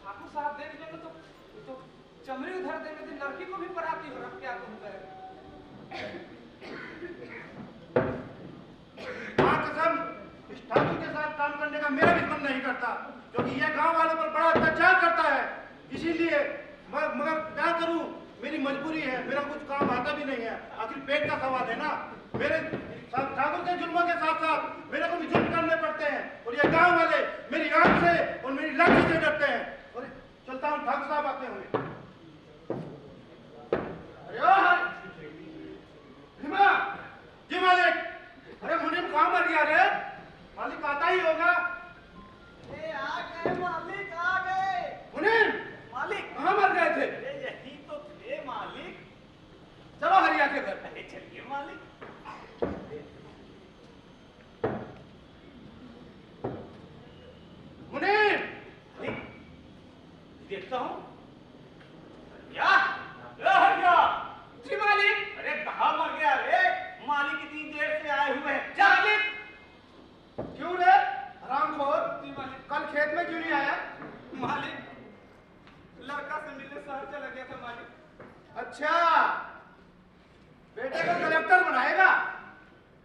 ठाकुर साहब देख लेंगे तो चमड़ी उधर देने थे, लड़की को भी पढ़ाती हो, रख क्या तुम कह कसम, इस ठाकुर के साथ काम करने का मेरा भी मन नहीं करता, क्योंकि यह गांव वालों पर बड़ा अत्याचार करता है। इसीलिए मगर क्या करूं, मेरी मजबूरी है, मेरा कुछ काम आता भी नहीं है, आखिर पेट का सवाल है ना। मेरे ठाकुर के जुल्मों के साथ साथ मेरे को भी जुल्म करने पड़ते हैं, और ये गांव वाले मेरी आंख से और मेरी लाठी से डरते हैं। और चलता हूं, ठाकुर साहब आते होंगे। जी मालिक। अरे मुनीम कहाँ मर गया रे? मालिक आता ही होगा। आ गए मालिक, आ गए। मुनीम मालिक कहाँ मर गए थे? यही तो थे मालिक। चलो हरिया के घर। चलिए मालिक। मुनीम देखता हूँ हरिया। जी मालिक। अरे कहाँ मर गया रे? मालिक इतनी देर से आए हुए हैं। मालिक क्यों रे हरामखोर? जी मालिक। कल खेत में क्यों नहीं आया? मालिक लड़का से मिलने शहर चला गया था मालिक। अच्छा, बेटे को कलेक्टर बनाएगा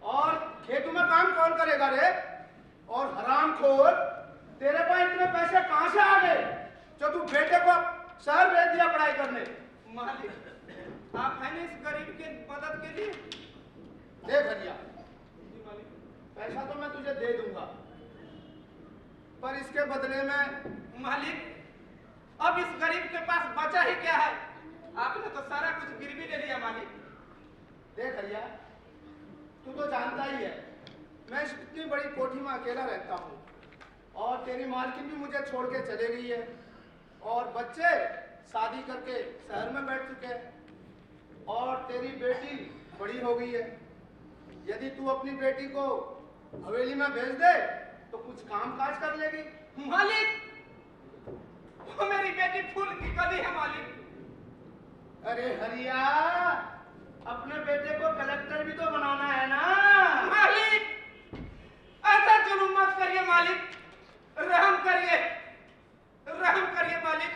और खेतों में काम कौन करेगा रे? और हरामखोर, तेरे पास इतने पैसे कहां से आ गए जो तू बेटे को शहर भेज दिया पढ़ाई करने? मालिक आप है ना इस गरीब के मदद के लिए। देख हरिया, जी मालिक। पैसा तो मैं तुझे दे दूंगा, पर इसके बदले में मालिक अब इस गरीब के पास बचा ही क्या है? आपने तो सारा कुछ गिरवी ले लिया मालिक। देख हरिया, तू तो जानता ही है मैं इतनी बड़ी कोठी में अकेला रहता हूँ, और तेरी मालकिन भी मुझे छोड़ के चले गई है, और बच्चे शादी करके शहर में बैठ चुके हैं, और तेरी बेटी बड़ी हो गई है। यदि तू अपनी बेटी को हवेली में भेज दे तो कुछ काम काज कर लेगी। मालिक वो मेरी बेटी फूल की कली है मालिक। अरे हरिया, अपने बेटे को कलेक्टर भी तो बनाना है ना। मालिक ऐसा जुल्म मत करिए मालिक, रहम करिए, रहम करिए मालिक,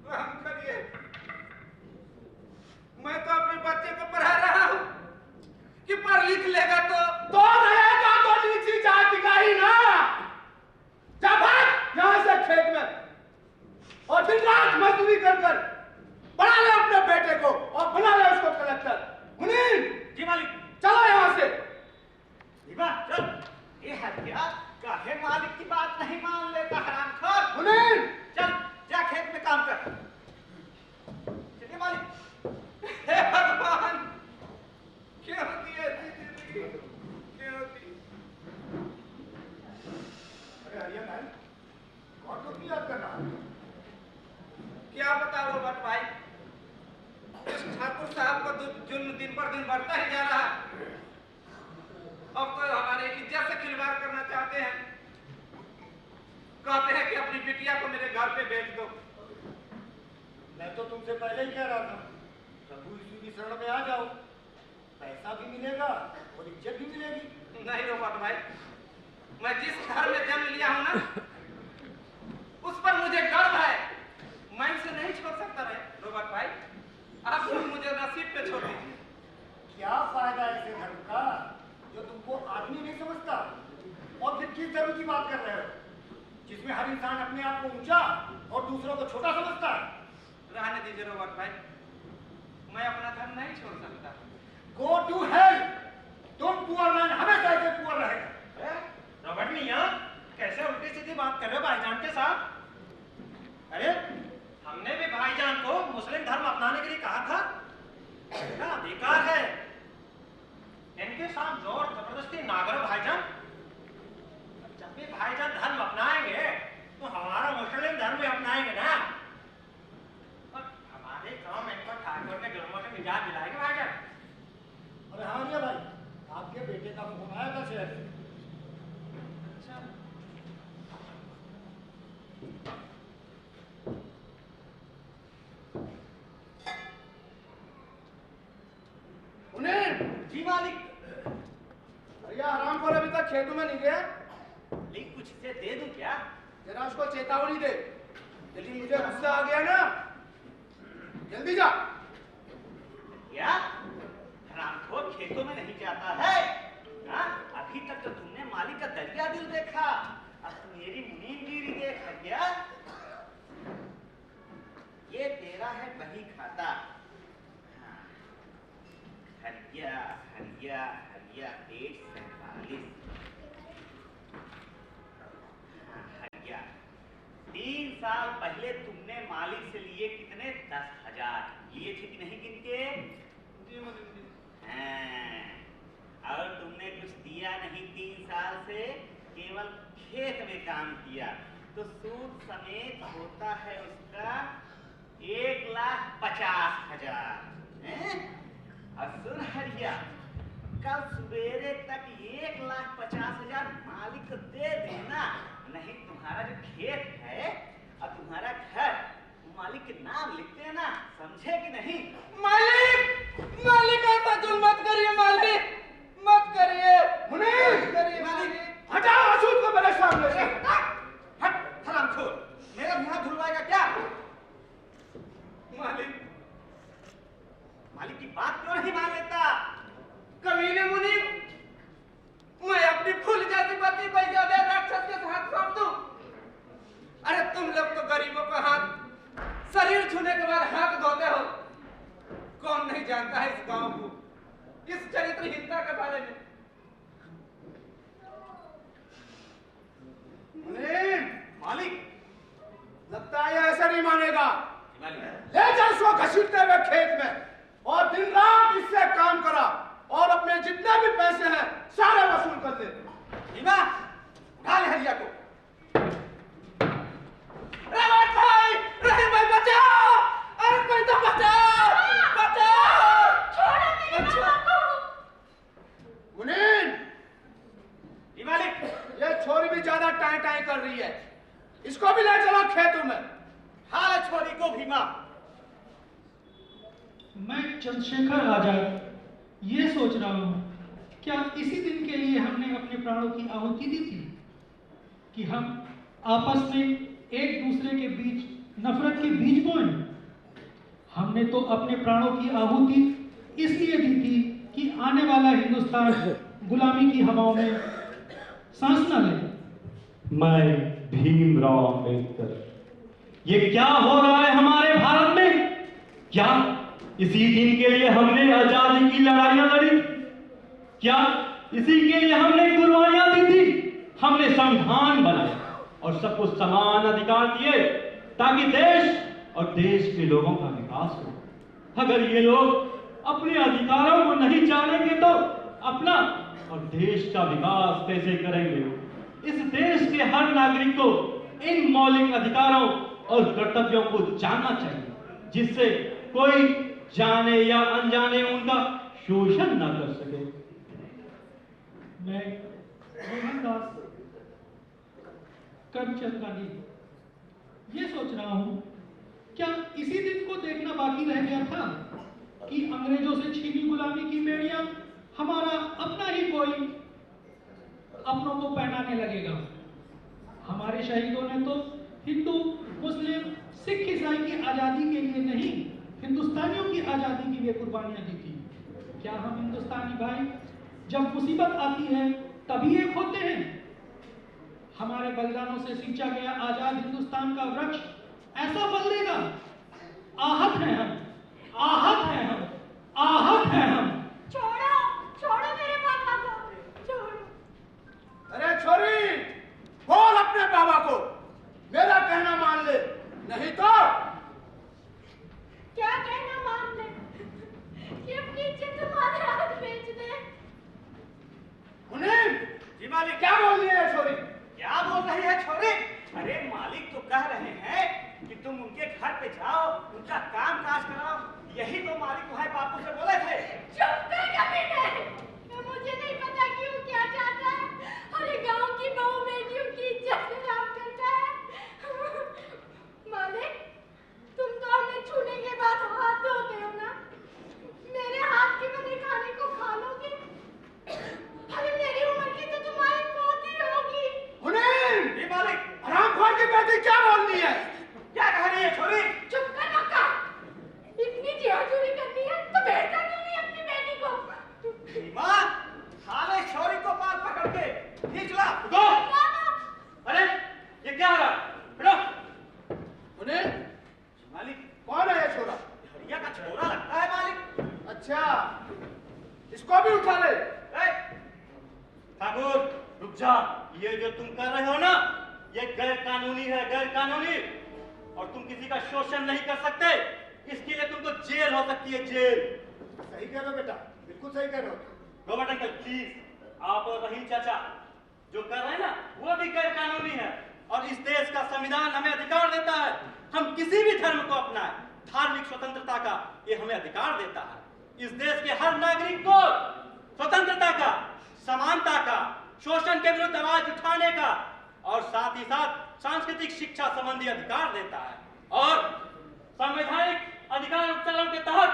रहम करिए। मैं तो अपने बच्चे को पढ़ा रहा हूँ कि पढ़ लिख लेगा तो रहेगा तो नीची जाति का ही ना। जा भाग यहाँ से खेत में, और दिन रात मजदूरी कर कर पढ़ा ले अपने बेटे को और बना ले उसको कलेक्टर। मुनीम जी मालिक। चलो यहाँ से। चल। ये हरिया काहे मालिक की बात नहीं मान लेता हरामखोर। मुनीम चल जा खेत में काम कर। चलिए मालिक। हे भगवान क्यों दी ऐसी जिंदगी, क्यों दी? अरे हरिया मैन, कौन को याद कर रहा है? क्या बताओ रोबर्ट भाई, इस ठाकुर साहब का जुल्म दिन पर दिन बढ़ता ही जा रहा है। अब तो हमारे इज्जत से खिलवाड़ करना चाहते हैं, कहते हैं कि अपनी बिटिया को मेरे घर पे भेज दो। मैं तो तुमसे पहले ही कह रहा था, प्रभु यीशु की शरण में आ जाओ, पैसा भी मिलेगा और इज्जत भी मिलेगी। नहीं रोबर्ट भाई, मैं जिस घर में जन्म लिया हूं ना, उस पर मुझे गर्व है, मैं उसे नहीं छोड़ सकता रे रोबर्ट भाई। आप मुझे नसीब पे छोड़ दीजिए। क्या फायदा ऐसे धर्म का जो तुमको आदमी नहीं समझता? और फिर किस धर्म की बात कर रहे हो जिसमें हर इंसान अपने आप को ऊंचा और दूसरों को छोटा समझता है? रहने दीजिए रोबर्ट भाई, मैं अपना धर्म नहीं छोड़ सकता। Go to hell. तुम पुअर मैन हमेशा ऐसे पुअर रहेगा। रॉबर्ट मियां कैसे उल्टी सीधी बात कर रहे हो भाईजान के साथ? अरे हमने भी भाईजान को मुस्लिम धर्म अपनाने के लिए कहा था, क्या अधिकार है? इनके साथ जोर जबरदस्ती ना करो भाईजान। जब भी भाईजान धर्म अपनाएंगे तो हमारा मुस्लिम धर्म भी अपनाएंगे ना, और हमारे गांव में इनको ठाकुर के जुल्मों से निजात दिलाएंगे भाईजान। अरे हाँ रिया भाई, आपके बेटे का फोन आया था शहर से। अच्छा उन्हें जी मालिक। भैया आराम को अभी तक खेतों में नहीं गया। लेकिन कुछ से दे दूं क्या? जरा उसको चेतावनी दे। यदि मुझे गुस्सा आ गया ना, जल्दी जा। क्या हरामखोर खेतों में नहीं जाता है? हाँ? अभी तक तो तुमने मालिक का दरिया दिल देखा, अब मेरी मुनीमगिरी देख है क्या? ये तेरा है बही खाता। हाँ। हरिया हरिया हरिया पेट 47। हाँ, हरिया 3 साल पहले तुमने मालिक से लिए कितने? 10,000 लिए थे कि नहीं गिन के? जी मुनीम जी। हाँ, और तुमने कुछ दिया नहीं 3 साल से, केवल खेत में काम किया, तो सूद समेत होता है उसका 1,50,000। और सुन हरिया, कल सवेरे तक 1,50,000 मालिक को दे देना, नहीं तुम्हारा जो खेत है और तुम्हारा घर मालिक के नाम लिख देना, समझे कि नहीं? मालिक मालिक ऐसा जुल्म मत करिए, मालिक मत करिए। मुनीम, करिए मालिक। हटाओ असूद को मेरे सामने से। हट हरामखोर, मेरा भी हाथ धुलवाएगा क्या? मालिक मालिक की बात क्यों नहीं मान लेता? कमीने मुनीम, मैं अपनी फूल जैसी पति को ज्यादा राक्षस के हाथ सौंप दूं? अरे तुम लोग तो गरीबों का हाथ शरीर छूने के बाद हाथ धोते हो। कौन नहीं जानता है इस गांव को, इस चरित्रहीनता के बारे में? मुनीम, मालिक, लगता है ये ऐसा नहीं मानेगा। मालिक, ले जा उसको घसीटते हुए खेत में और दिन रात इससे काम करा और अपने जितने भी पैसे हैं सारे वसूल कर ले। भीमा, उठा ले हरिया को। रमन भाई, रहीम भाई बचाओ! अरे कोई तो बचाओ! बचाओ! छोड़ो मेरे मामा को। मुनीम, जी मालिक। ये छोरी भी ज्यादा टाई टाई कर रही है, इसको भी ले चलो खेतों में। हाँ, छोरी को भीमा। मैं चंद्रशेखर आजाद ये सोच रहा हूँ, क्या इसी दिन के लिए हमने अपने प्राणों की आहुति दी थी कि हम आपस में एक दूसरे के बीच नफरत के बीज बोए? हमने तो अपने प्राणों की आहुति इसलिए दी थी कि आने वाला हिंदुस्तान गुलामी की हवाओं में सांस न ले। मैं भीमराव अंबेडकर, ये क्या हो रहा है हमारे भारत में? क्या इसी दिन के लिए हमने आजादी की लड़ाइयां लड़ी? क्या इसी के लिए हमने कुर्बानियां दी थी? हमने संविधान बनाया और सबको समान अधिकार दिए ताकि देश और देश के लोगों का विकास हो। अगर ये लोग अपने अधिकारों को नहीं जानेंगे तो अपना और देश का विकास कैसे करेंगे? इस देश के हर नागरिक को इन मौलिक अधिकारों और कर्तव्यों को जानना चाहिए, जिससे कोई जाने या अनजाने उनका शोषण न कर सके। मैं मोहनदास करमचंद गांधी ये सोच रहा हूं, क्या इसी दिन को देखना बाकी रह गया था कि अंग्रेजों से छीनी गुलामी की बेड़ियां हमारा अपना ही कोई अपनों को पहनाने लगेगा? हमारे शहीदों ने तो हिंदू, मुस्लिम, सिख, ईसाई की आजादी के लिए नहीं, हिंदुस्तानियों की आजादी के लिए कुर्बानियां दी थी। क्या हम हिंदुस्तानी भाई जब मुसीबत आती है तभी एक होते हैं? हमारे बलिदानों से सींचा गया आजाद हिंदुस्तान का वृक्ष ऐसा बदलेगा? आहत हैं हम, आहत हैं हम, आहत हैं हम। छोड़ो छोड़ो मेरे पापा को, छोड़ो। अरे छोरी, बोल अपने बाबा को, मेरा कहना मान ले, नहीं तो क्या कहना मान ले? कि अपनी इज्जत तुम्हारे हाथ बेच दे। मुनीम, जी मालिक। क्या बोल रही है छोरी? क्या बोल रही है छोरी? अरे मालिक तो कह रहे हैं कि तुम उनके घर पे जाओ, उनका काम काज कराओ। यही तो मालिक तुम्हारे बापू से बोले थे। चुप कर कमीने, मुझे नहीं पता क्यों क्या चाहता है। अरे गांव की बहू बेटियों की इज्जत खराब करता है। मालिक, तुम तो हमें छूने के बाद हाथ धोते हो ना? मेरे हाथ के बने खाने को खा लोगे? अरे मेरी उम्र की तो तुम्हारी पोती होगी। मुनीम, जी मालिक। हरामखोर की अच्छा, इसको भी उठा ले। ठाकुर रुक जा, ये जो तुम कर रहे हो ना, ये गैर कानूनी है, गैर कानूनी। और तुम किसी का शोषण नहीं कर सकते, इसके लिए तुमको जेल हो सकती है, जेल। सही कह रहे हो बेटा, बिल्कुल सही कह रहे हो। गवर्नमेंट अंकल प्लीज, आप और रहीम चाचा जो कर रहे हैं ना, वो भी गैर कानूनी है। और इस देश का संविधान हमें अधिकार देता है, हम किसी भी धर्म को अपनाएं, धार्मिक स्वतंत्रता का ये हमें अधिकार देता है। इस देश के हर नागरिक को स्वतंत्रता का, समानता का, शोषण के विरुद्ध आवाज उठाने का और साथ ही साथ सांस्कृतिक शिक्षा संबंधी अधिकार देता है। और संवैधानिक अधिकार उपचारों के तहत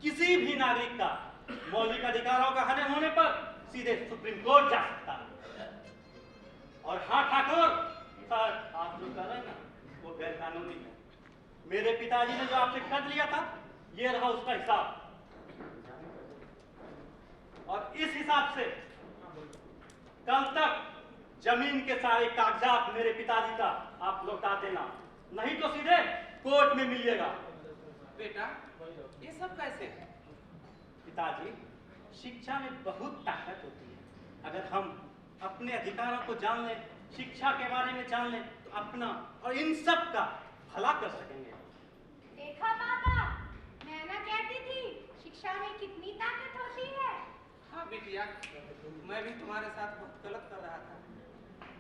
किसी भी नागरिक का मौलिक अधिकारों का हनन होने पर सीधे सुप्रीम कोर्ट जा सकता है। और हाँ ठाकुर सर, आप जो कर रहे हैं ना, वो गैर कानूनी है। मेरे पिताजी ने जो आपसे कर्ज लिया था, ये रहा उसका हिसाब। और इस हिसाब से कल तक जमीन के सारे कागजात मेरे पिताजी का आप लौटा देना, नहीं तो सीधे कोर्ट में मिलिएगा। बेटा, ये सब कैसे? पिताजी, शिक्षा में बहुत ताकत होती है। अगर हम अपने अधिकारों को जान लें, शिक्षा के बारे में जान लें, तो अपना और इन सब का भला कर सकेंगे। देखा पापा, मैं ना कहती थी शिक्षा में कितनी ताकत होती है। हाँ बिटिया, मैं भी तुम्हारे साथ बहुत गलत कर रहा था।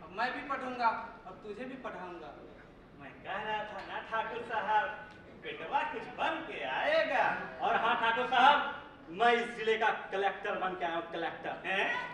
अब मैं भी पढ़ूंगा और तुझे भी पढ़ाऊंगा। मैं कह रहा था ना ठाकुर साहब, बेटवा कुछ बन के आएगा। और हाँ ठाकुर साहब, मैं इस जिले का कलेक्टर बन के आया हूँ, कलेक्टर। हैं?